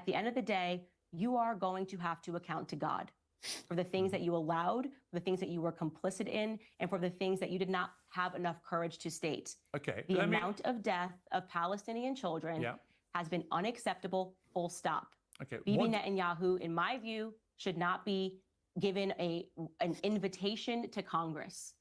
the end of the day, you are going to have to account to God for the things that you allowed, for the things that you were complicit in, and for the things that you did not have enough courage to state. Okay. The amount of death of Palestinian children has been unacceptable, full stop. Okay. Bibi Netanyahu, in my view, should not be given an invitation to Congress.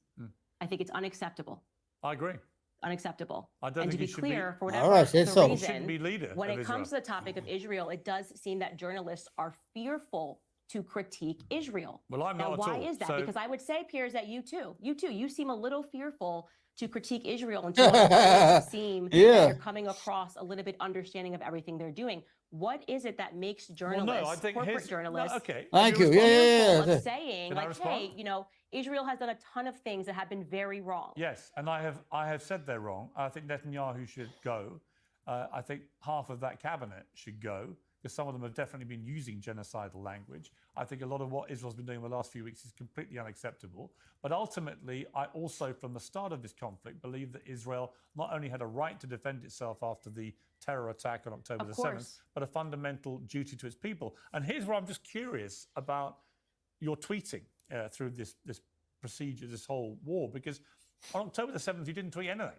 I think it's unacceptable. I agree. Unacceptable. I don't and think to be should clear, be, for whatever the reason, shouldn't be leader when it Israel. comes to the topic of Israel, it does seem that journalists are fearful to critique Israel. Well, I'm not now, at why all. is that? So... Because I would say, Piers, that you seem a little fearful to critique Israel until it seem that you're coming across a little bit understanding of everything they're doing. What is it that makes journalists, corporate journalists, thank you. Of saying, like, hey, you know, Israel has done a ton of things that have been very wrong. Yes, and I have said they're wrong. I think Netanyahu should go. I think half of that cabinet should go, because some of them have definitely been using genocidal language. I think a lot of what Israel's been doing in the last few weeks is completely unacceptable. But ultimately, I also, from the start of this conflict, believe that Israel not only had a right to defend itself after the terror attack on October the 7th, but a fundamental duty to its people. And here's where I'm just curious about your tweeting through this procedure, this whole war, because on October the 7th, you didn't tweet anything.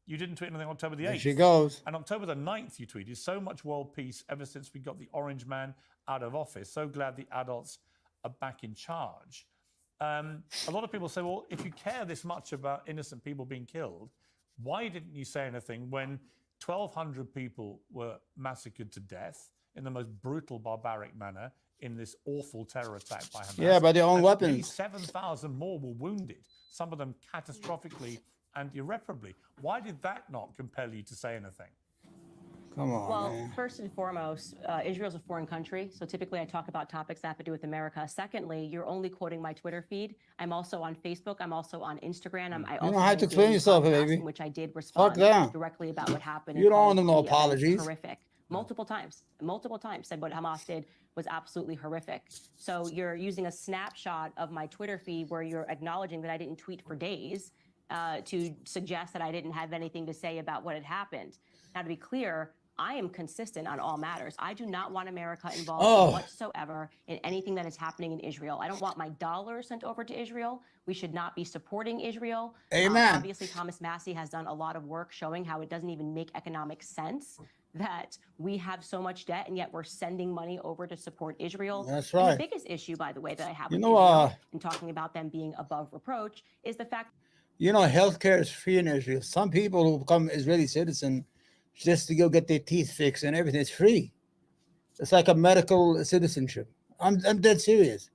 You didn't tweet anything on October the 8th. There she goes. And October the 9th, you tweeted, so much world peace ever since we got the orange man out of office. So glad the adults are back in charge. A lot of people say, well, if you care this much about innocent people being killed, why didn't you say anything when 1,200 people were massacred to death in the most brutal, barbaric manner in this awful terror attack by Hamas? Yeah, by their own weapons. 7,000 more were wounded, some of them catastrophically and irreparably. Why did that not compel you to say anything? Come on, well, man. First and foremost, Israel's a foreign country, so typically I talk about topics that have to do with America. Secondly, you're only quoting my Twitter feed. I'm also on Facebook. I'm also on Instagram. I also don't have to explain yourself, baby. In which I did respond directly about what happened. You don't owe no apologies. Horrific. Multiple times, said what Hamas did was absolutely horrific. So you're using a snapshot of my Twitter feed where you're acknowledging that I didn't tweet for days to suggest that I didn't have anything to say about what had happened. Now, to be clear, I am consistent on all matters. I do not want America involved whatsoever in anything that is happening in Israel. I don't want my dollars sent over to Israel. We should not be supporting Israel. Amen. Obviously, Thomas Massey has done a lot of work showing how it doesn't even make economic sense that we have so much debt and yet we're sending money over to support Israel. That's right. And the biggest issue, by the way, that I have with Israel and talking about them being above reproach is the fact. You know, healthcare is free in Israel. Some people who become Israeli citizens just to go get their teeth fixed and everything, it's free. It's like a medical citizenship. I'm dead serious.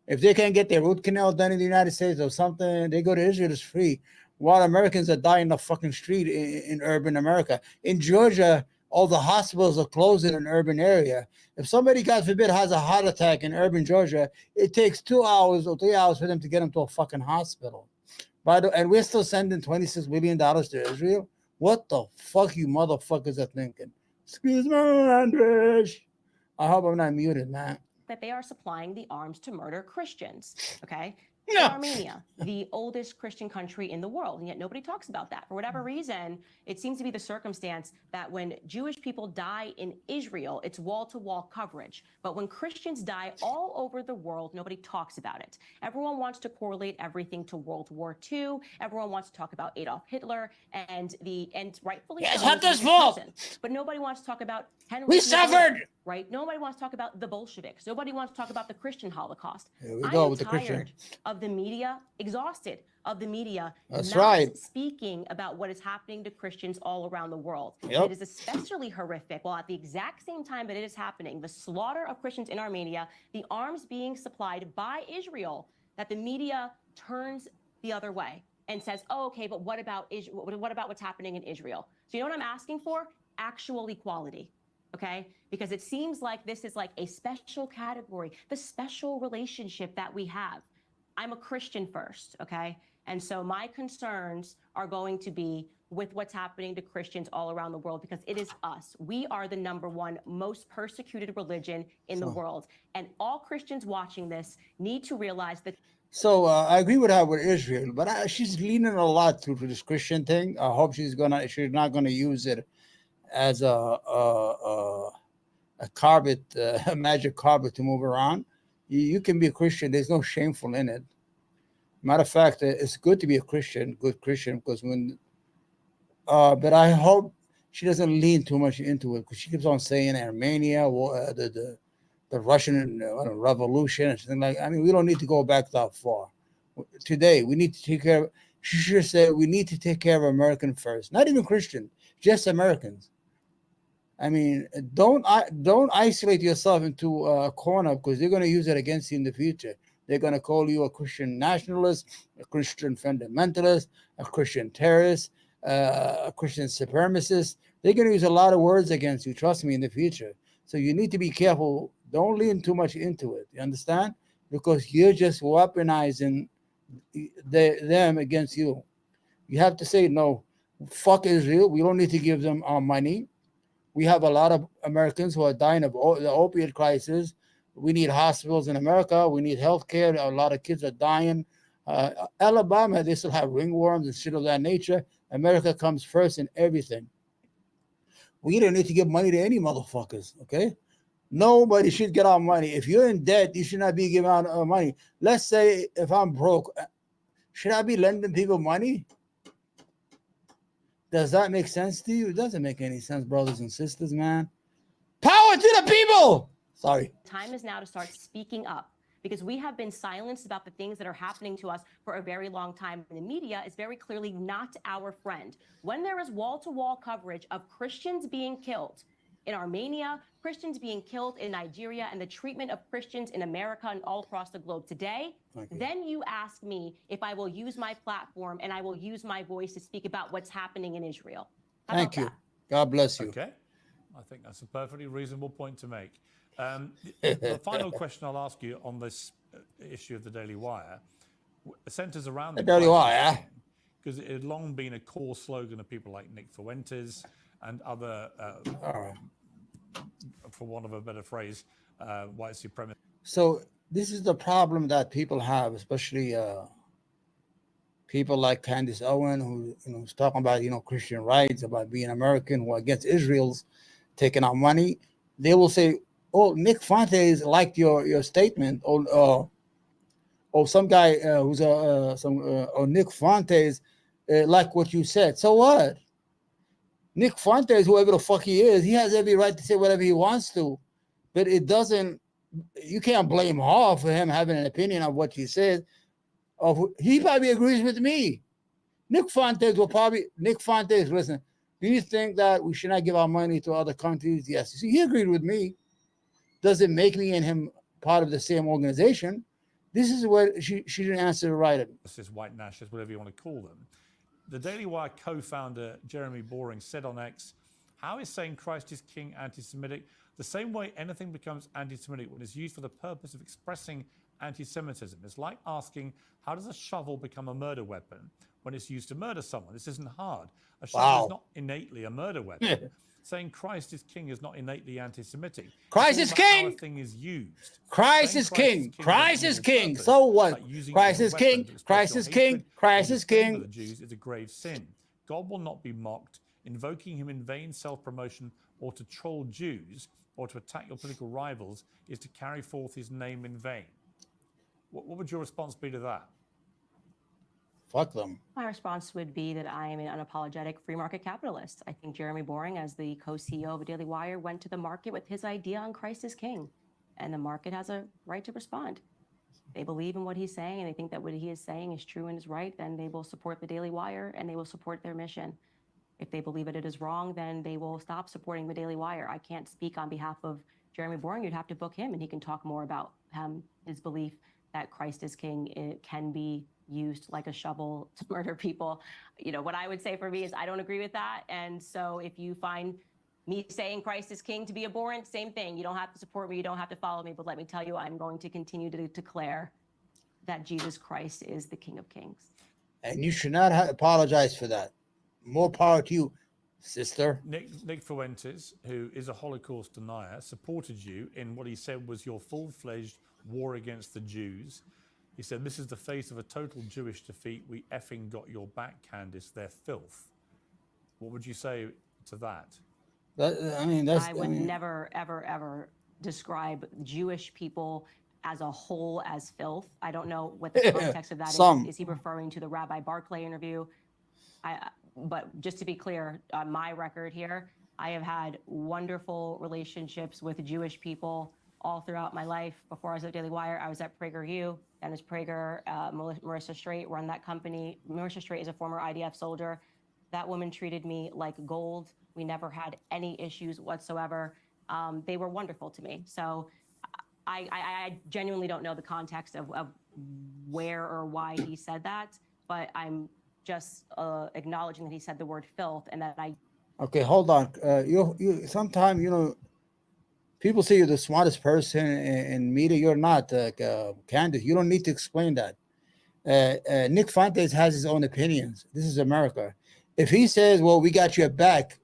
If they can't get their root canal done in the United States or something, they go to Israel, it's free. While Americans are dying in the fucking street in urban America. In Georgia, all the hospitals are closed in an urban area. If somebody, God forbid, has a heart attack in urban Georgia, it takes 2 hours or 3 hours for them to get them to a fucking hospital. And we're still sending $26 billion to Israel? What the fuck you motherfuckers are thinking? Excuse me, Andres. I hope I'm not muted, man. That they are supplying the arms to murder Christians, okay? No. Armenia, the oldest Christian country in the world, and yet nobody talks about that. For whatever reason, it seems to be the circumstance that when Jewish people die in Israel, it's wall-to-wall coverage. But when Christians die all over the world, nobody talks about it. Everyone wants to correlate everything to World War II. Everyone wants to talk about Adolf Hitler and rightfully it's so, Hitler's fault. But nobody wants to talk about Henry. We suffered. Right? Nobody wants to talk about the Bolsheviks. Nobody wants to talk about the Christian Holocaust. Here we go with the Christian. Of the media, exhausted of the media speaking about what is happening to Christians all around the world. Yep. It is especially horrific while at the exact same time that it is happening, the slaughter of Christians in Armenia, the arms being supplied by Israel, that the media turns the other way and says, oh, okay, but what about what's happening in Israel? So you know what I'm asking for? Actual equality. Okay, because it seems like this is like a special category, the special relationship that we have. I'm a Christian first, okay? And so my concerns are going to be with what's happening to Christians all around the world, because it is us. We are the #1 most persecuted religion in the world. And all Christians watching this need to realize that. So I agree with her with Israel, but she's leaning a lot through this Christian thing. I hope she's not gonna use it as a carpet, a magic carpet to move around. You can be a Christian. There's no shameful in it. Matter of fact, it's good to be a Christian, good Christian, because when, but I hope she doesn't lean too much into it, because she keeps on saying Armenia, the Russian Revolution, and something like. I mean, we don't need to go back that far. Today, we need to take care. She should say we need to take care of American first, not even Christian, just Americans. I mean, don't isolate yourself into a corner, because they're going to use it against you in the future. They're going to call you a Christian nationalist, a Christian fundamentalist, a Christian terrorist, a Christian supremacist. They're going to use a lot of words against you, trust me, in the future. So you need to be careful. Don't lean too much into it. You understand? Because you're just weaponizing them against you. You have to say, no, fuck Israel. We don't need to give them our money. We have a lot of Americans who are dying of the opiate crisis. We need hospitals in America. We need health care. A lot of kids are dying. Alabama, they still have ringworms and shit of that nature. America comes first in everything. We don't need to give money to any motherfuckers, okay? Nobody should get our money. If you're in debt, you should not be giving out money. Let's say if I'm broke, should I be lending people money? Does that make sense to you? It doesn't make any sense, brothers and sisters, man. Power to the people! Sorry. Time is now to start speaking up, because we have been silenced about the things that are happening to us for a very long time. And the media is very clearly not our friend. When there is wall-to-wall coverage of Christians being killed in Armenia, Christians being killed in Nigeria, and the treatment of Christians in America and all across the globe today, then you ask me if I will use my platform and I will use my voice to speak about what's happening in Israel. Thank you. God bless you. Okay. I think that's a perfectly reasonable point to make. The final question I'll ask you on this issue of the Daily Wire centers around the Daily Wire, because it had long been a core slogan of people like Nick Fuentes and other, for want of a better phrase, white supremacists. So this is the problem that people have, especially people like Candace Owen, who is talking about Christian rights, about being American, who are against Israel's taking our money. They will say, "Oh, Nick Fuentes liked your statement," or some guy who's or Nick Fuentes liked what you said. So what? Nick Fuentes, whoever the fuck he is, he has every right to say whatever he wants to, but it doesn't. You can't blame Hall for him having an opinion of what he said. He probably agrees with me. Nick Fuentes, listen. Do you think that we should not give our money to other countries? Yes. See, he agreed with me. Doesn't make me and him part of the same organization. This is what she didn't answer right. This is white nationalists, whatever you want to call them. The Daily Wire co-founder Jeremy Boring said on X, "How is saying Christ is King anti-Semitic? The same way anything becomes anti-Semitic when it's used for the purpose of expressing anti-Semitism. It's like asking, how does a shovel become a murder weapon when it's used to murder someone? This isn't hard. A shovel is not innately a murder weapon. Saying Christ is King is not innately anti-Semitic. Christ is King. How a thing is used. Christ is King. Christ is King. So what? Christ is King. Christ is King. Christ is King. The Jews is a grave sin. God will not be mocked. Invoking him in vain self-promotion or to troll Jews or to attack your political rivals is to carry forth his name in vain." What would your response be to that? Fuck them. My response would be that I am an unapologetic free market capitalist. I think Jeremy Boring, as the co-CEO of the Daily Wire, went to the market with his idea on Christ is King, and the market has a right to respond. If they believe in what he's saying and they think that what he is saying is true and is right, then they will support the Daily Wire and they will support their mission. If they believe that it is wrong, then they will stop supporting the Daily Wire. I can't speak on behalf of Jeremy Boring. You'd have to book him and he can talk more about his belief that Christ is King. It can be used like a shovel to murder people. What I would say for me is I don't agree with that. And so if you find me saying Christ is King to be abhorrent, same thing. You don't have to support me. You don't have to follow me. But let me tell you, I'm going to continue to declare that Jesus Christ is the King of Kings. And you should not apologize for that. More power to you, sister. Nick Fuentes, who is a Holocaust denier, supported you in what he said was your full-fledged war against the Jews. He said, "This is the face of a total Jewish defeat. We effing got your back, Candace. They're filth." What would you say to that? I mean, that's. I would never, ever, ever describe Jewish people as a whole as filth. I don't know what the context of that Some. is. Is he referring to the Rabbi Barclay interview? But just to be clear, on my record here, I have had wonderful relationships with Jewish people all throughout my life. Before I was at Daily Wire, I was at PragerU. Dennis Prager, Marissa Straight run that company. Marissa Straight is a former IDF soldier. That woman treated me like gold. We never had any issues whatsoever. They were wonderful to me. So I genuinely don't know the context of where or why he said that, but I'm just acknowledging that he said the word filth and that I. Okay, hold on. You sometimes, people say you're the smartest person in media. You're not, Candace. You don't need to explain that. Nick Fuentes has his own opinions. This is America. If he says, well, we got your back,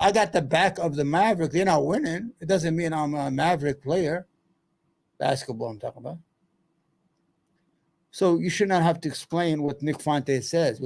I got the back of the Maverick. They're not winning. It doesn't mean I'm a Maverick player. Basketball, I'm talking about. So you should not have to explain what Nick Fuentes says.